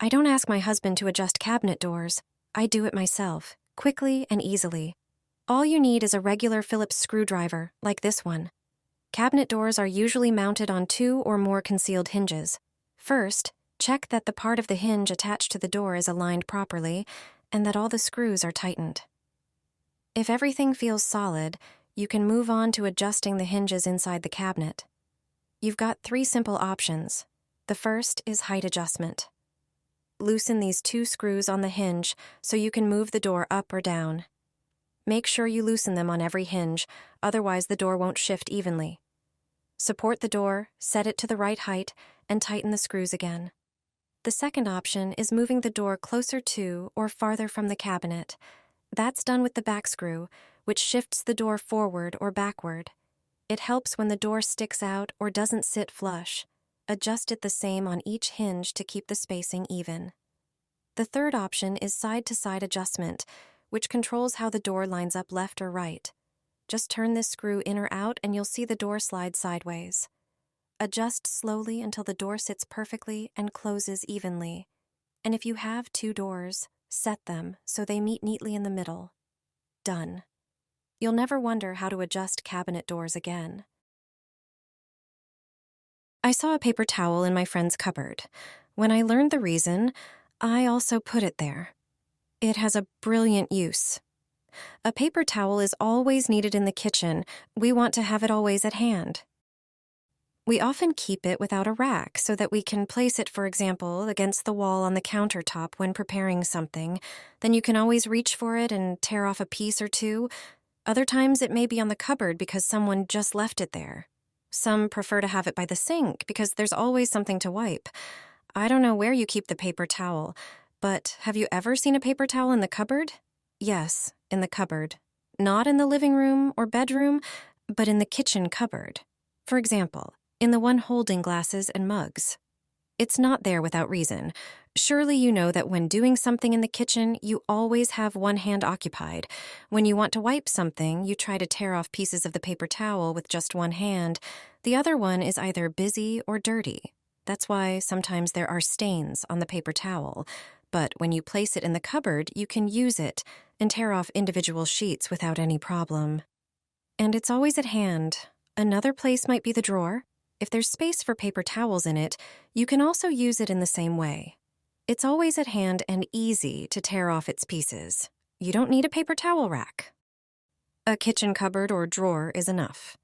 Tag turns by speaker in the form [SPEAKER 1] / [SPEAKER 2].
[SPEAKER 1] I don't ask my husband to adjust cabinet doors. I do it myself, quickly and easily. All you need is a regular Phillips screwdriver, like this one. Cabinet doors are usually mounted on 2 or more concealed hinges. First, check that the part of the hinge attached to the door is aligned properly and that all the screws are tightened. If everything feels solid, you can move on to adjusting the hinges inside the cabinet. You've got 3 simple options. The first is height adjustment. Loosen these 2 screws on the hinge so you can move the door up or down. Make sure you loosen them on every hinge, otherwise the door won't shift evenly. Support the door, set it to the right height, and tighten the screws again. The second option is moving the door closer to or farther from the cabinet. That's done with the back screw, which shifts the door forward or backward. It helps when the door sticks out or doesn't sit flush. Adjust it the same on each hinge to keep the spacing even. The third option is side-to-side adjustment, which controls how the door lines up left or right. Just turn this screw in or out and you'll see the door slide sideways. Adjust slowly until the door sits perfectly and closes evenly. And if you have 2 doors, set them so they meet neatly in the middle. Done. You'll never wonder how to adjust cabinet doors again. I saw a paper towel in my friend's cupboard. When I learned the reason, I also put it there. It has a brilliant use. A paper towel is always needed in the kitchen. We want to have it always at hand. We often keep it without a rack so that we can place it, for example, against the wall on the countertop when preparing something. Then you can always reach for it and tear off a piece or two. Other times it may be on the cupboard because someone just left it there. Some prefer to have it by the sink because there's always something to wipe. I don't know where you keep the paper towel, but have you ever seen a paper towel in the cupboard? Yes, in the cupboard. Not in the living room or bedroom, but in the kitchen cupboard. For example, in the one holding glasses and mugs. It's not there without reason. Surely you know that when doing something in the kitchen, you always have one hand occupied. When you want to wipe something, you try to tear off pieces of the paper towel with just one hand. The other one is either busy or dirty. That's why sometimes there are stains on the paper towel. But when you place it in the cupboard, you can use it and tear off individual sheets without any problem. And it's always at hand. Another place might be the drawer. If there's space for paper towels in it, you can also use it in the same way. It's always at hand and easy to tear off its pieces. You don't need a paper towel rack. A kitchen cupboard or drawer is enough.